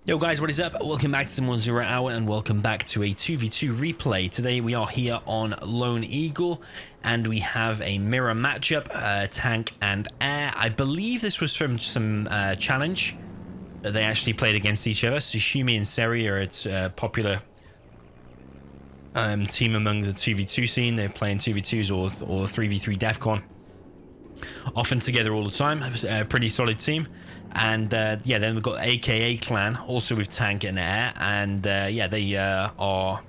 Yo guys, what is up? Welcome back to Simon 0 Hour and welcome back to a 2v2 replay. Today we are here on Lone Eagle and we have a mirror matchup, tank and air. I believe this was from some challenge that they actually played against each other. So Hummi and Serri are a popular team among the 2v2 scene. They're playing 2v2s or 3v3 DEFCON. Often together all the time. A pretty solid team. And yeah, then we've got AKA clan also with tank and air, and yeah, they are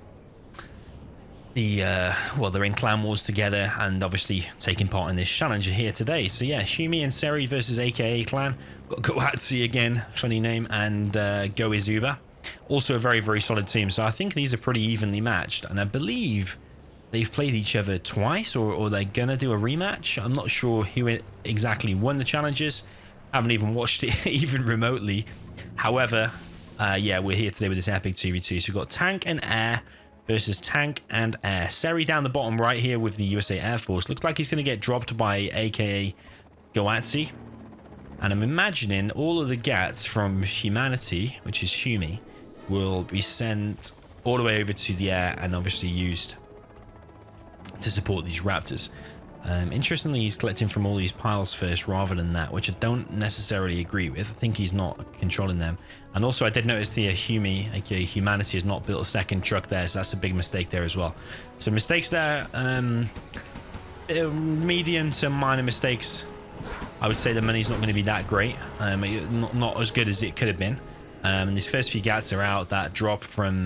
well, they're in clan wars together and obviously taking part in this challenger here today. So yeah, Hummi and Serri versus AKA clan. Got Goatsi again, funny name, and Go Izuba, also a very solid team. So I think these are pretty evenly matched, and I believe they've played each other twice, or they're gonna do a rematch. I'm not sure who exactly won the challenges. Haven't even watched it even remotely. However, yeah, we're here today with this epic 2v2. So we've got tank and air versus tank and air. Serri down the bottom right here with the USA Air Force. Looks like he's going to get dropped by AKA Goatsi. And I'm imagining all of the gats from humanity, which is Hummi, will be sent all the way over to the air and obviously used to support these raptors. Interestingly, he's collecting from all these piles first rather than that, which I don't necessarily agree with. I think he's not controlling them. And also, I did notice the Hummi, aka Humanity, has not built a second truck there, so that's a big mistake there as well. So mistakes there, medium to minor mistakes. I would say the money's not going to be that great, not as good as it could have been. And these first few gats are out. That drop from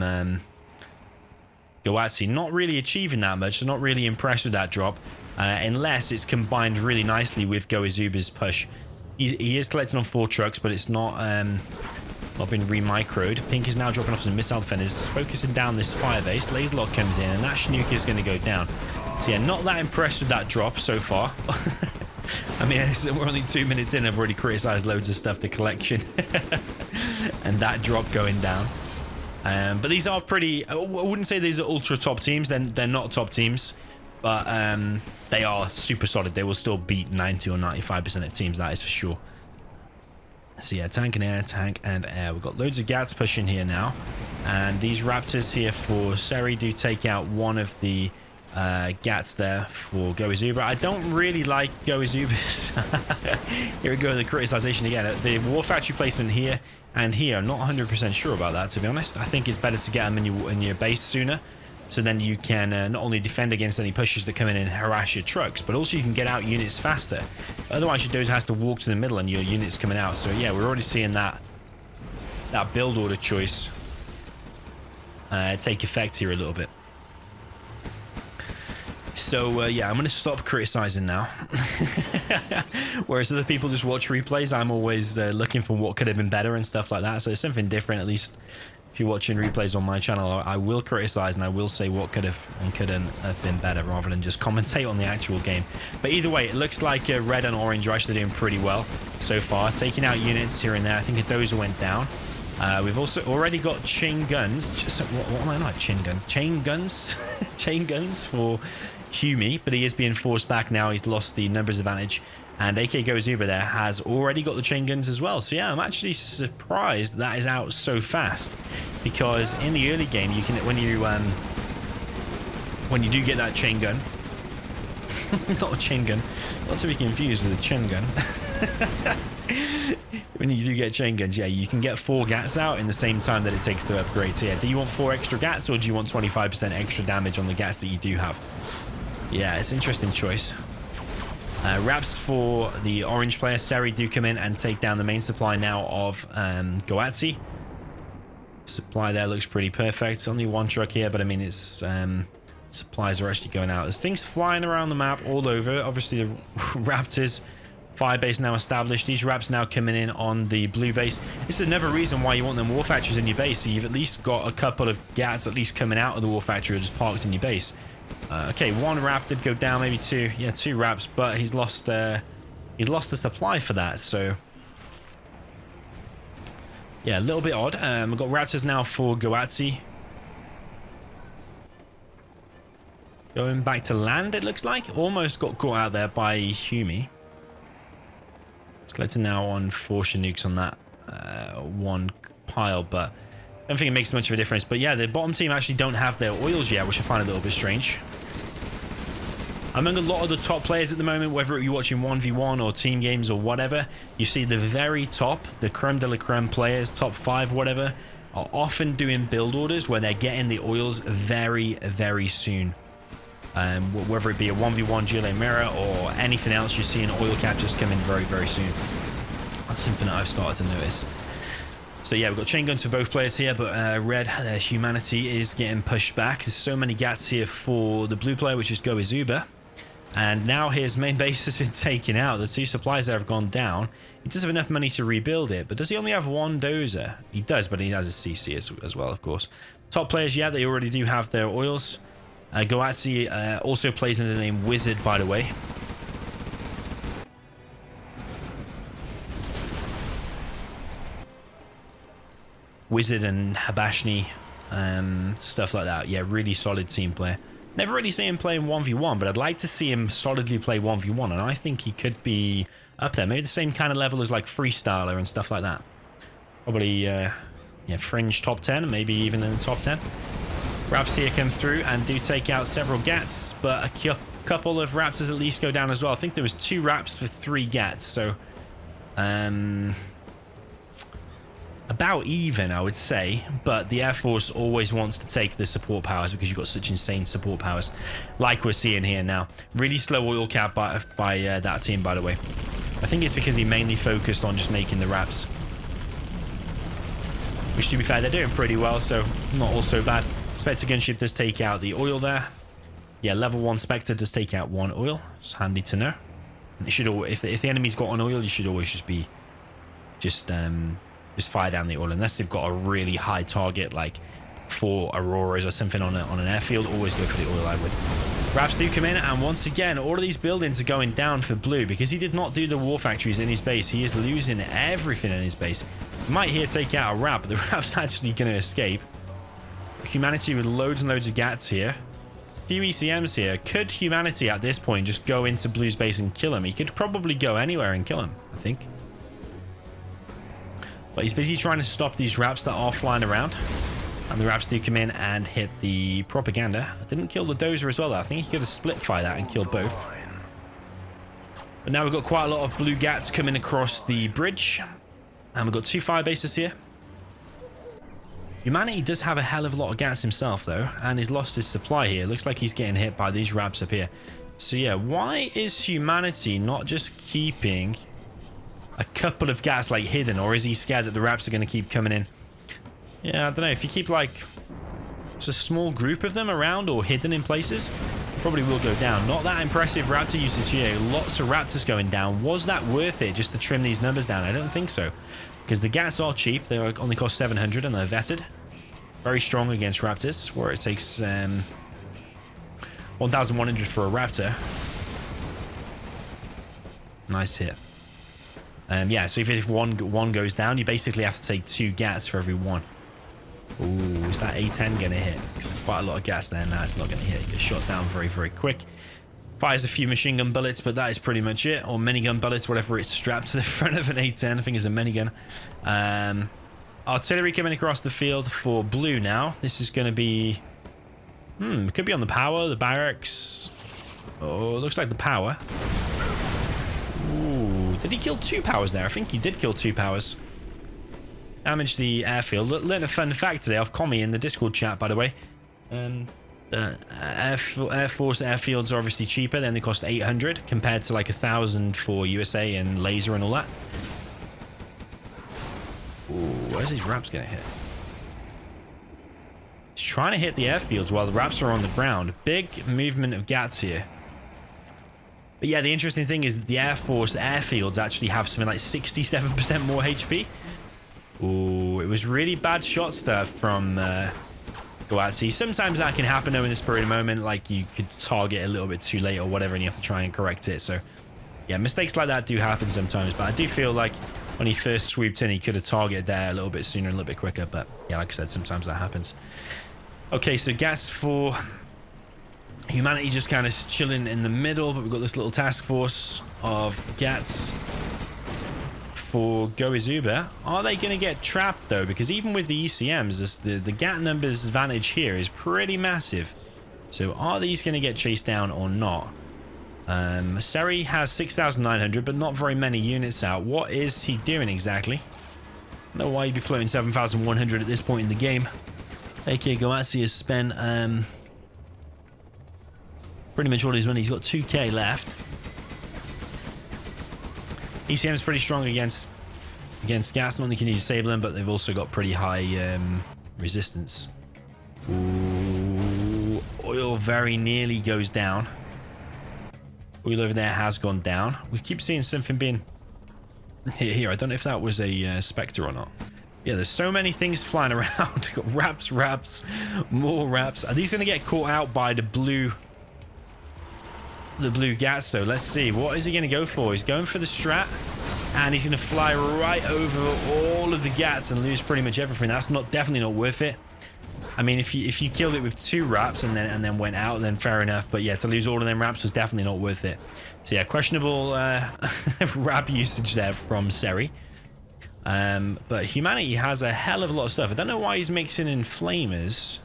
Goatsi, not really achieving that much. So not really impressed with that drop. Unless it's combined really nicely with Go Izuba's push. He is collecting on 4 trucks, but it's not been re-microed. Pink is now dropping off some missile defenders, focusing down this firebase. Laser lock comes in, and that Chinook is going to go down. So yeah, not that impressed with that drop so far. I mean, we're only 2 minutes in. I've already criticized loads of stuff, the collection, and that drop going down. But these are pretty. I wouldn't say these are ultra top teams. They're not top teams. But they are super solid. They will still beat 90 or 95% of teams, that is for sure. So yeah, tank and air, We've got loads of gats pushing here now. And these raptors here for Serri do take out one of the gats there for Go Izuba. I don't really like Go Izuba's. Here we go, the criticization again. The war factory placement here and here, I'm not 100% sure about that, to be honest. I think it's better to get them in your base sooner. So then you can not only defend against any pushes that come in and harass your trucks, but also you can get out units faster. Otherwise, your dozer has to walk to the middle and your units coming out. So yeah, we're already seeing that build order choice take effect here a little bit. So yeah, I'm going to stop criticizing now. Whereas other people just watch replays, I'm always looking for what could have been better and stuff like that. So it's something different, at least. If you're watching replays on my channel, I will criticize and I will say what could have and couldn't have been better rather than just commentate on the actual game. But either way, it looks like red and orange are actually doing pretty well so far, taking out units here and there. I think a dozer went down. We've also already got chain guns. What am I like? Chain guns? Chain guns? Chain guns for Hummi, but he is being forced back now. He's lost the numbers advantage. And AK Go Izuba there has already got the chain guns as well. So yeah, I'm actually surprised that is out so fast, because in the early game you can when you do get that chain gun, not a chain gun, not to be confused with a chain gun. When you do get chain guns, yeah, you can get 4 gats out in the same time that it takes to upgrade. So yeah, do you want 4 extra gats or do you want 25% extra damage on the gats that you do have? Yeah, it's an interesting choice. Raps for the orange player. Serri do come in and take down the main supply now of Goatsi. Supply there looks pretty perfect. It's only 1 truck here, but I mean, it's supplies are actually going out. There's things flying around the map all over. Obviously, the Raptors firebase now established. These Raps now coming in on the blue base. This is another reason why you want them war factories in your base. So you've at least got a couple of gats at least coming out of the war factory or just parked in your base. Okay, 1 rap did go down, maybe 2. Yeah, 2 raps, but he's lost the supply for that. So yeah, a little bit odd. We've got raptors now for Goatsi. Going back to land, it looks like. Almost got caught out there by Hummi. It's collecting now on 4 Chinooks on that 1 pile, but I don't think it makes much of a difference. But yeah, the bottom team actually don't have their oils yet, which I find a little bit strange. Among a lot of the top players at the moment, whether you're watching 1v1 or team games or whatever, you see the very top, the creme de la creme players, top 5, whatever, are often doing build orders where they're getting the oils very, very soon. Whether it be a 1v1 Gile Mirror or anything else, you're seeing oil captures come in very, very soon. That's something that I've started to notice. So yeah, we've got chain guns for both players here, but red, Humanity is getting pushed back. There's so many gats here for the blue player, which is Go Izuba. And now his main base has been taken out. The 2 supplies there have gone down. He does have enough money to rebuild it, but does he only have 1 dozer? He does, but he has a CC as well, of course. Top players, yeah, they already do have their oils. Goatsi also plays under the name Wizard, by the way. Wizard and Habashni, stuff like that. Yeah, really solid team player. Never really see him playing 1v1, but I'd like to see him solidly play 1v1, and I think he could be up there. Maybe the same kind of level as like Freestyler and stuff like that. Probably, yeah, fringe top 10, maybe even in the top 10. Raps here come through and do take out several gats, but a couple of raptors at least go down as well. I think there was 2 raps for 3 gats, so about even, I would say, but the Air Force always wants to take the support powers because you've got such insane support powers, like we're seeing here now. Really slow oil cap by that team, by the way. I think it's because he mainly focused on just making the raps, which, to be fair, they're doing pretty well, so not all so bad. Spectre gunship does take out the oil there. Yeah, level 1 Spectre does take out 1 oil. It's handy to know. And it should always, if the enemy's got an oil, you should always just fire down the oil, unless they've got a really high target like 4 Auroras or something on an airfield. Always go for the oil, I would. Raps do come in, and once again, all of these buildings are going down for blue because he did not do the war factories in his base. He is losing everything in his base. You might here take out a rap, but the rap's actually going to escape. Humanity with loads and loads of gats here. Few ECMs here. Could Humanity at this point just go into blue's base and kill him? He could probably go anywhere and kill him, I think. But he's busy trying to stop these raps that are flying around. And the raps do come in and hit the propaganda. I didn't kill the dozer as well, though. I think he could have split fire that and killed both. But now we've got quite a lot of blue gats coming across the bridge. And we've got 2 fire bases here. Humanity does have a hell of a lot of gats himself, though. And he's lost his supply here. Looks like he's getting hit by these raps up here. So yeah, why is Humanity not just keeping a couple of gats like hidden, or is he scared that the raps are going to keep coming in? Yeah, I don't know. If you keep like just a small group of them around or hidden in places, probably will go down. Not that impressive raptor usage here. Lots of raptors going down. Was that worth it just to trim these numbers down? I don't think so, because the gats are cheap. They only cost 700 and they're vetted. Very strong against raptors, where it takes 1,100 for a raptor. Nice hit. Yeah, so if one goes down, you basically have to take 2 gats for every 1. Ooh, is that A10 going to hit? There's quite a lot of gas there. Nah, it's not going to hit. It gets shot down very, very quick. Fires a few machine gun bullets, but that is pretty much it. Or minigun bullets, whatever it's strapped to the front of an A10. I think it's a minigun. Artillery coming across the field for blue now. This is going to be... could be on the power, the barracks. Oh, looks like the power. Ooh, did he kill 2 powers there? I think he did kill 2 powers. Damage the airfield. Learned a fun fact today off Commie in the Discord chat, by the way. Air Force airfields are obviously cheaper. Then they cost 800 compared to like 1,000 for USA and laser and all that. Ooh, where's these raps going to hit? He's trying to hit the airfields while the raps are on the ground. Big movement of gats here. But yeah, the interesting thing is that the Air Force airfields actually have something like 67% more HP. Ooh, it was really bad shot stuff from Goatsi. Sometimes that can happen though in the spur of the moment, like you could target a little bit too late or whatever and you have to try and correct it. So yeah, mistakes like that do happen sometimes, but I do feel like when he first swooped in, he could have targeted there a little bit sooner, a little bit quicker. But yeah, like I said, sometimes that happens. Okay, so gas for Humanity just kind of chilling in the middle, but we've got this little task force of gats for Goizuba. Are they going to get trapped, though? Because even with the ECMs, the GAT numbers advantage here is pretty massive. So are these going to get chased down or not? Serri has 6,900, but not very many units out. What is he doing exactly? I don't know why he'd be floating 7,100 at this point in the game. AK Goatsi has spent pretty much all his money. He's got 2k left. ECM is pretty strong against gas. Not only can you disable them, but they've also got pretty high resistance. Ooh, oil very nearly goes down. Oil over there has gone down. We keep seeing something being here. I don't know if that was a Spectre or not. Yeah, there's so many things flying around. Got wraps, more wraps. Are these going to get caught out by the blue gats? So let's see. What is he going to go for? He's going for the strat, and he's going to fly right over all of the gats and lose pretty much everything. That's definitely not worth it. I mean, if you killed it with 2 wraps and then went out, then fair enough. But yeah, to lose all of them wraps was definitely not worth it. So yeah, questionable wrap usage there from Serri. But Humanity has a hell of a lot of stuff. I don't know why he's mixing in flamers.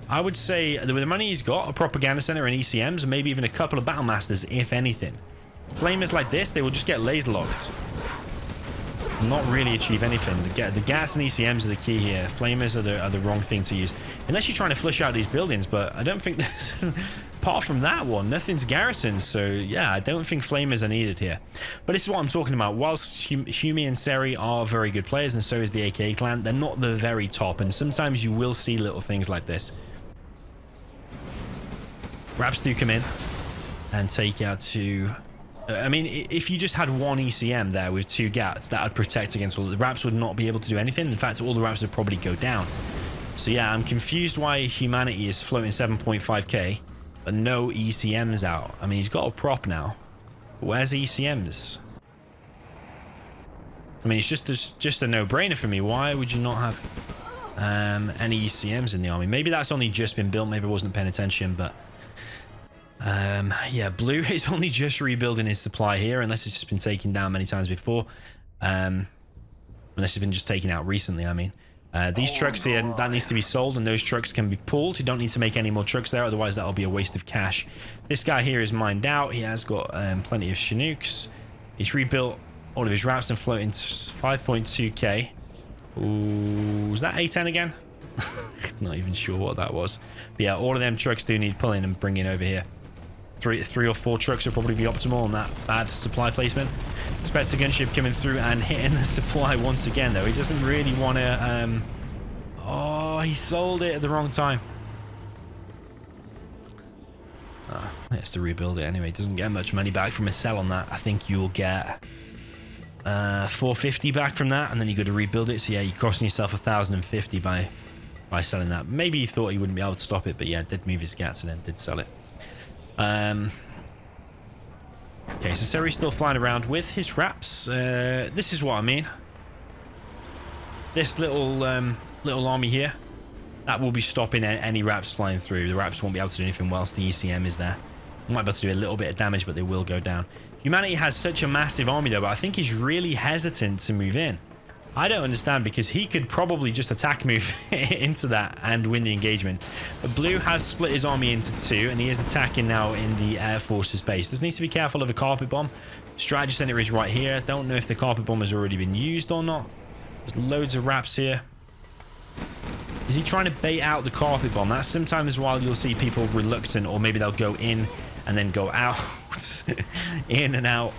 I would say with the money he's got, a propaganda center and ECMs, and maybe even a couple of battle masters, if anything. Flamers like this, they will just get laser locked. Not really achieve anything. The gas and ECMs are the key here. Flamers are the wrong thing to use. Unless you're trying to flush out these buildings, but I don't think this... Apart from that one, nothing's garrisoned. So yeah, I don't think flamers are needed here. But this is what I'm talking about. Whilst Hummi and Serri are very good players, and so is the AKA clan, they're not the very top. And sometimes you will see little things like this. Wraps do come in and take out 2... I mean, if you just had 1 ECM there with 2 GATs, that would protect against all the wraps. Would not be able to do anything. In fact, all the wraps would probably go down. So yeah, I'm confused why Humanity is floating 7.5k, but no ECMs out. I mean, he's got a prop now. But where's ECMs? I mean, it's just a no-brainer for me. Why would you not have any ECMs in the army? Maybe that's only just been built. Maybe I wasn't paying attention, but... yeah, blue is only just rebuilding his supply here, unless it's just been taken down many times before. Unless it's been just taken out recently, I mean. These trucks here, that needs to be sold, and those trucks can be pulled. You don't need to make any more trucks there, otherwise that'll be a waste of cash. This guy here is mined out. He has got plenty of Chinooks. He's rebuilt all of his wraps and floating 5.2k. Ooh, was that A10 again? Not even sure what that was. But yeah, all of them trucks do need pulling and bringing over here. Three or 4 trucks will probably be optimal on that bad supply placement. Expect a gunship coming through and hitting the supply once again, though. He doesn't really want to... Oh, he sold it at the wrong time. He has to rebuild it anyway. He doesn't get much money back from a sell on that. I think you'll get 450 back from that, and then you got to rebuild it. So yeah, you're costing yourself 1,050 by selling that. Maybe he thought he wouldn't be able to stop it, but yeah, did move his gats and then did sell it. Okay, so Serri's still flying around with his wraps. This is what I mean. This little army here, that will be stopping any wraps flying through. The wraps won't be able to do anything whilst the ECM is there. Might be able to do a little bit of damage, but they will go down. Humanity has such a massive army though, but I think he's really hesitant to move in. I don't understand, because he could probably just attack move into that and win the engagement. But Blue has split his army into 2, and he is attacking now in the Air Force's base. This needs to be careful of a carpet bomb. Strategy center is right here. Don't know if the carpet bomb has already been used or not. There's loads of wraps here. Is he trying to bait out the carpet bomb? That's sometimes while you'll see people reluctant, or maybe they'll go in and then go out. In and out.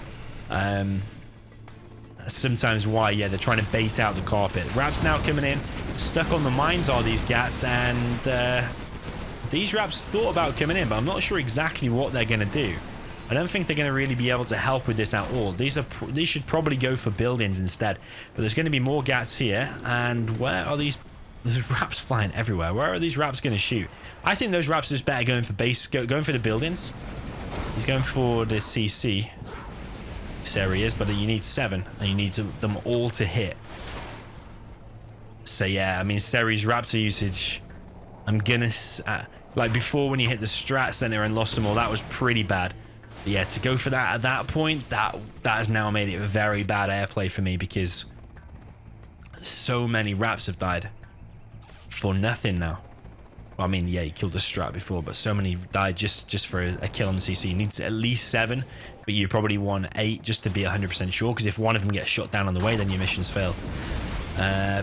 Sometimes why, yeah, they're trying to bait out the carpet. Wraps now coming in. Stuck on the mines are these gats, and these wraps thought about coming in, but I'm not sure exactly what they're going to do. I don't think they're going to really be able to help with this at all. These should probably go for buildings instead. But there's going to be more gats here, and where are these? There's wraps flying everywhere. Where are these wraps going to shoot? I think those wraps are just better going for going for the buildings. He's going for the CC. Serri is, but you need 7, and you need them all to hit. So yeah, I mean, Serri's raptor usage, I'm gonna like before, when he hit the strat center and lost them all, that was pretty bad. But yeah, to go for that at that point, that has now made it a very bad airplay for me, because so many Raps have died for nothing now. Well, I mean, yeah, he killed a strat before, but so many died just for a kill on the CC. He needs at least 7, but you probably want 8 just to be 100% sure, because if one of them gets shot down on the way, then your missions fail.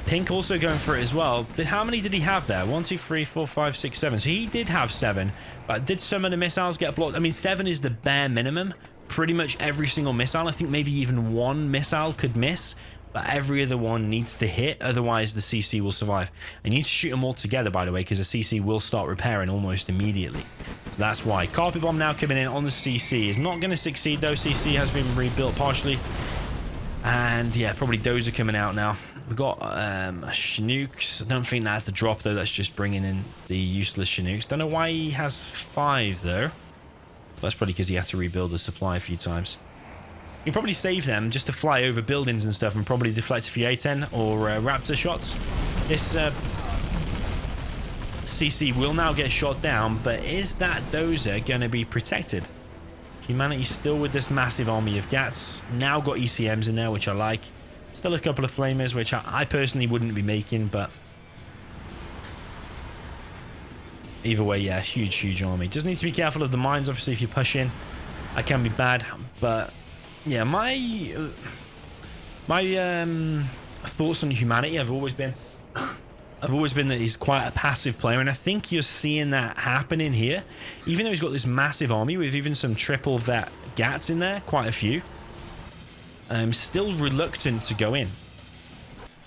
Pink also going for it as well. How many did he have there? 1, 2, 3, 4, 5, 6, 7. So he did have 7, but did some of the missiles get blocked? I mean, 7 is the bare minimum. Pretty much every single missile, I think maybe even one missile could miss, but every other one needs to hit, otherwise the CC will survive. And you need to shoot them all together, by the way, because the CC will start repairing almost immediately. So that's why. Carpet Bomb now coming in on the CC is not going to succeed, though. CC has been rebuilt partially. And yeah, probably Dozer coming out now. We've got Chinooks. I don't think that's the drop, though. That's just bringing in the useless Chinooks. Don't know why he has 5, though. That's probably because he had to rebuild the supply a few times. You can probably save them just to fly over buildings and stuff and probably deflect a few A10 or Raptor shots. This CC will now get shot down, but is that Dozer going to be protected? Humanity's still with this massive army of Gats. Now got ECMs in there, which I like. Still a couple of Flamers, which I personally wouldn't be making, but either way, yeah, huge army. Just need to be careful of the mines, obviously, if you push in. That can be bad, but yeah, my thoughts on Humanity have always been that he's quite a passive player, and I think you're seeing that happening here. Even though he's got this massive army with even some triple vet Gats in there, quite a few, I'm still reluctant to go in.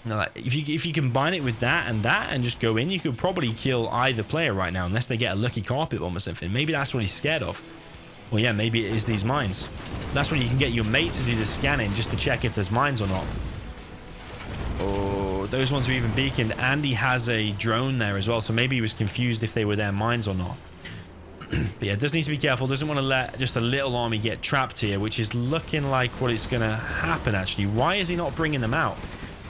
Now, like, if you combine it with that and just go in, you could probably kill either player right now, unless they get a lucky carpet bomb or something. Maybe that's what he's scared of. Well, yeah, maybe it is these mines. That's when you can get your mate to do the scanning just to check if there's mines or not. Oh, those ones are even beaconed, and he has a drone there as well, so maybe he was confused if they were their mines or not. But yeah, does need to be careful. Doesn't want to let just a little army get trapped here, which is looking like what is going to happen, actually. Why is he not bringing them out?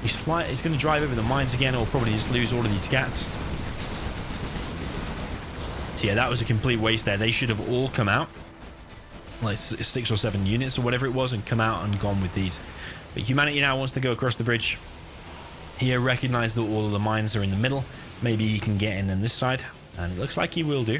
He's going to drive over the mines again, or probably just lose all of these Gats. So yeah, that was a complete waste there. They should have all come out, like 6 or 7 units or whatever it was, and come out and gone with these. But Humanity now wants to go across the bridge. He recognized that all of the mines are in the middle. Maybe he can get in on this side, and it looks like he will do.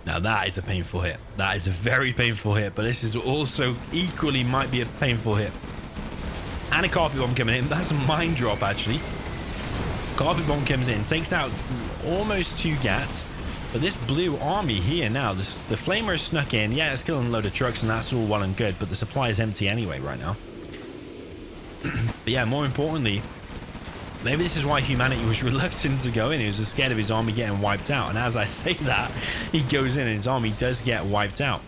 Now that is a painful hit. That is a very painful hit, but this is also equally might be a painful hit. And a carpet bomb coming in. That's a mine drop, actually. Carpet bomb comes in, takes out almost 2 Gats. But this blue army here now, the flamer is snuck in. Yeah, it's killing a load of trucks, and that's all well and good, but the supply is empty anyway right now. But yeah, more importantly, maybe this is why Humanity was reluctant to go in. He was scared of his army getting wiped out. And as I say that, he goes in and his army does get wiped out.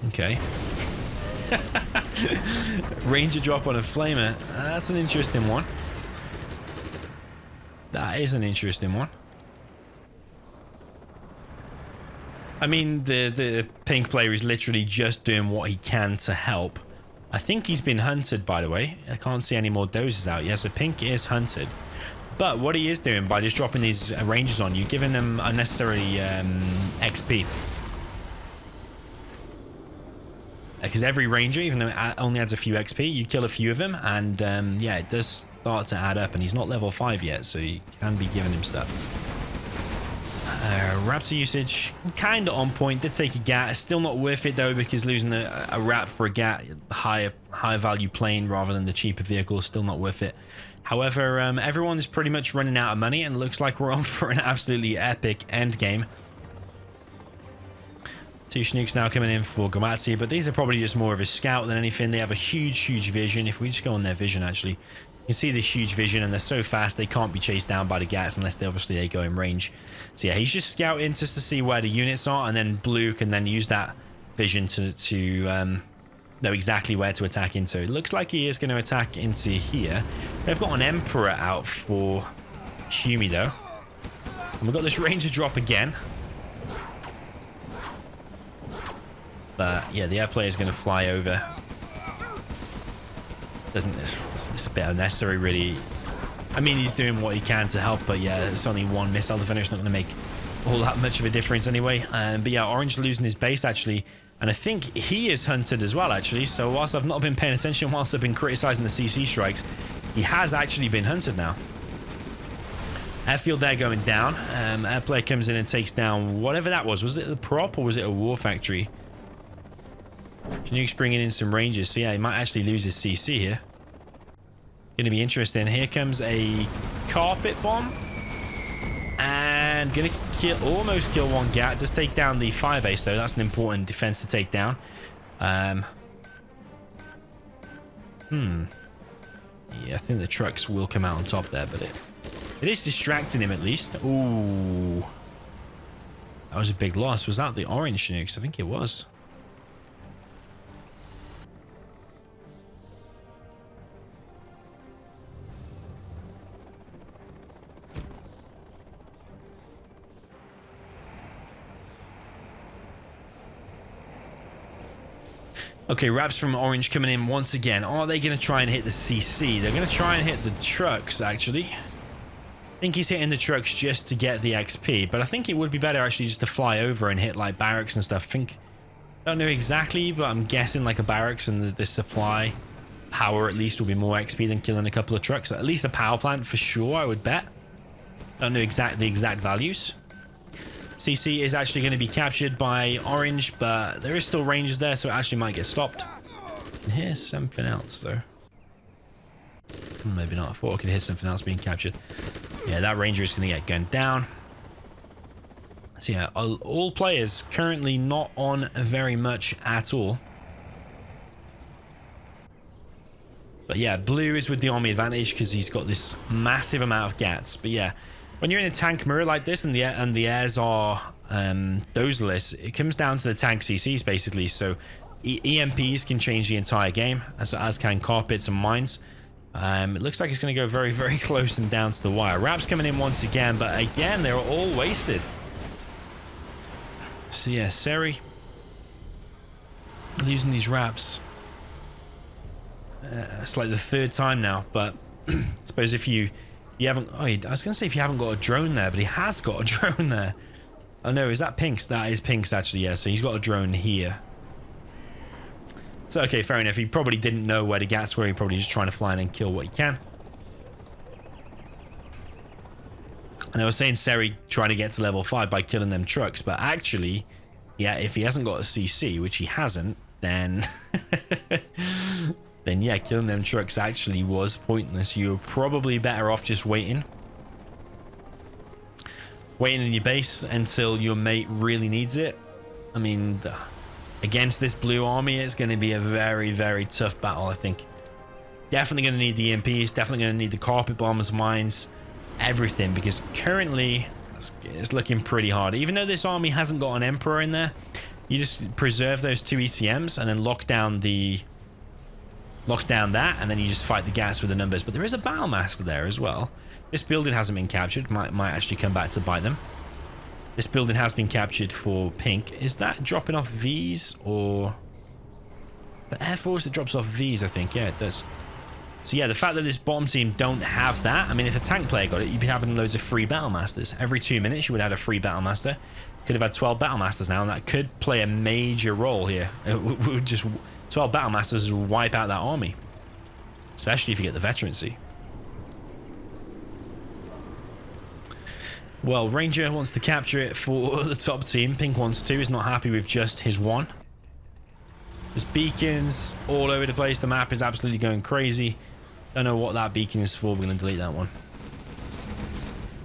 Okay. Ranger drop on a flamer. That's an interesting one. That is an interesting one. I mean, the pink player is literally just doing what he can to help. I think he's been hunted, by the way. I can't see any more dozers out. Yes, the pink is hunted. But what he is doing by just dropping these rangers on you, giving them unnecessary XP. Because every ranger, even though it only adds a few XP, you kill a few of them, and yeah, it does start to add up. And he's not level 5 yet, so you can be giving him stuff. Raptor usage, kind of on point. Did take a Gat. It's still not worth it, though, because losing a Rap for a Gat, higher value plane rather than the cheaper vehicle, is still not worth it. However, everyone's pretty much running out of money, and it looks like we're on for an absolutely epic end game. 2 Chinooks now coming in for Gamazzi, but these are probably just more of a scout than anything. They have a huge vision. If we just go on their vision, actually, you can see the huge vision, and they're so fast they can't be chased down by the Gats unless they go in range. So yeah, he's just scouting just to see where the units are, and then Blue can then use that vision to know exactly where to attack into. It looks like he is going to attack into here. They've got an Emperor out for Hummi, though. And we've got this ranger drop again. But yeah, the air player is going to fly over. It's a bit unnecessary, really. I mean, he's doing what he can to help, but yeah, it's only one missile defender. It's not going to make all that much of a difference anyway. But yeah, Orange losing his base, actually. And I think he is hunted as well, actually. So whilst I've not been paying attention, whilst I've been criticizing the CC strikes, he has actually been hunted now. Airfield there going down. Airplayer comes in and takes down whatever that was. Was it the prop or was it a war factory? Chinook's bringing in some rangers. So yeah, he might actually lose his CC here. Going to be interesting. Here comes a carpet bomb. And going to almost kill one Gat. Just take down the firebase though. That's an important defense to take down. Yeah, I think the trucks will come out on top there, but it is distracting him at least. Ooh. That was a big loss. Was that the orange Chinooks? I think it was. Okay, Raps from Orange coming in once again. Are they going to try and hit the CC? They're going to try and hit the trucks, actually. I think he's hitting the trucks just to get the XP, but I think it would be better actually just to fly over and hit like barracks and stuff. I don't know exactly, but I'm guessing like a barracks and the supply power at least will be more XP than killing a couple of trucks. At least a power plant for sure, I would bet. Don't know the exact values. CC is actually going to be captured by Orange, but there is still rangers there, so it actually might get stopped. I can hear something else, though. Maybe not. I thought I could hear something else being captured. Yeah, that ranger is going to get gunned down. So yeah, all players currently not on very much at all. But yeah, blue is with the army advantage because he's got this massive amount of gats. But yeah, when you're in a tank mirror like this and the airs are dozeless, it comes down to the tank CCs basically. So EMPs can change the entire game, as can carpets and mines. It looks like it's going to go very, very close and down to the wire. Raps coming in once again, but again, they're all wasted. So yeah, Serri losing these Raps. It's like the third time now, but I suppose if you haven't... Oh, I was going to say if you haven't got a drone there, but he has got a drone there. Oh no, is that Pink's? That is Pink's actually, yeah. So he's got a drone here. So okay, fair enough. He probably didn't know where the gats were. He's probably just trying to fly in and kill what he can. And I was saying Serri trying to get to level 5 by killing them trucks, but actually, yeah, if he hasn't got a CC, which he hasn't, then... then yeah, killing them trucks actually was pointless. You're probably better off just waiting. Waiting in your base until your mate really needs it. I mean, against this blue army, it's going to be a very, very tough battle, I think. Definitely going to need the EMPs, definitely going to need the carpet bombers, mines, everything, because currently it's looking pretty hard. Even though this army hasn't got an Emperor in there, you just preserve those 2 ECMs and then lock down that, and then you just fight the gats with the numbers. But there is a battle master there as well. This building hasn't been captured. Might actually come back to bite them. This building has been captured for Pink. Is that dropping off Vs or the Air Force that drops off Vs? I think, yeah, it does. So yeah, the fact that this bottom team don't have that, I mean, if a tank player got it, you'd be having loads of free battle masters. Every 2 minutes you would have had a free battle master. Could have had 12 battle masters now, and that could play a major role here. It would just 12 battle masters would wipe out that army, especially if you get the veterancy. Well, Ranger wants to capture it for the top team. Pink wants to. He's not happy with just his one. There's beacons all over the place. The map is absolutely going crazy. Don't know what that beacon is for. We're going to delete that one.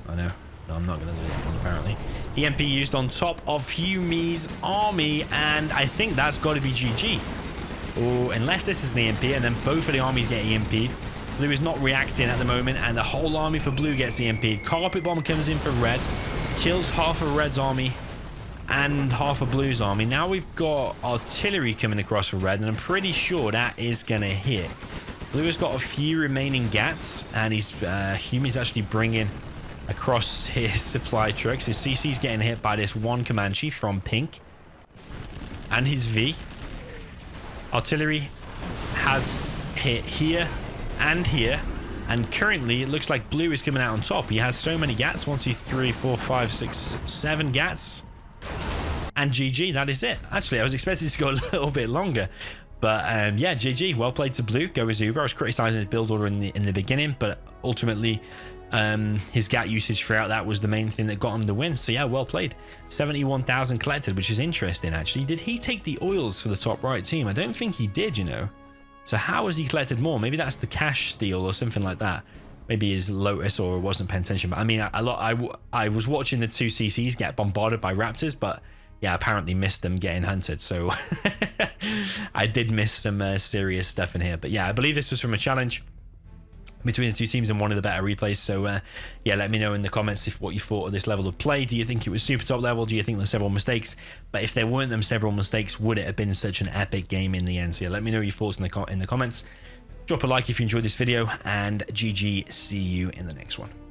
I know. No, I'm not going to delete that one, apparently. EMP used on top of Hummi's army, and I think that's got to be GG. Or unless this is an EMP, and then both of the armies get EMP'd. Blue is not reacting at the moment, and the whole army for blue gets EMP'd. Carpet bomb comes in for red, kills half of red's army and half of blue's army. Now we've got artillery coming across for red, and I'm pretty sure that is going to hit. Blue has got a few remaining gats, and Hummi's actually bringing across his supply trucks. His CC's getting hit by this one Comanche from pink and his V. Artillery has hit here and here, and currently it looks like blue is coming out on top. He has so many gats. 1, 2, 3, 4, 5, 6, 7 gats, and GG. That is it. Actually, I was expecting it to go a little bit longer, but yeah, GG. Well played to blue. Go with Zuber. I was criticizing his build order in the beginning, but ultimately his gat usage throughout that was the main thing that got him the win. So yeah, well played. 71,000 collected, which is interesting actually. Did he take the oils for the top right team? I don't think he did, you know. So how has he collected more? Maybe that's the cash steal or something like that. Maybe his Lotus or wasn't paying attention. But I mean, I was watching the 2 CCs get bombarded by raptors, but yeah, apparently missed them getting hunted. So I did miss some serious stuff in here. But yeah, I believe this was from a challenge between the two teams and one of the better replays. So yeah, let me know in the comments what you thought of this level of play. Do you think it was super top level? Do you think there's several mistakes? But if there weren't them several mistakes, would it have been such an epic game in the end? So yeah, let me know your thoughts in the comments. Drop a like if you enjoyed this video, and GG. See you in the next one.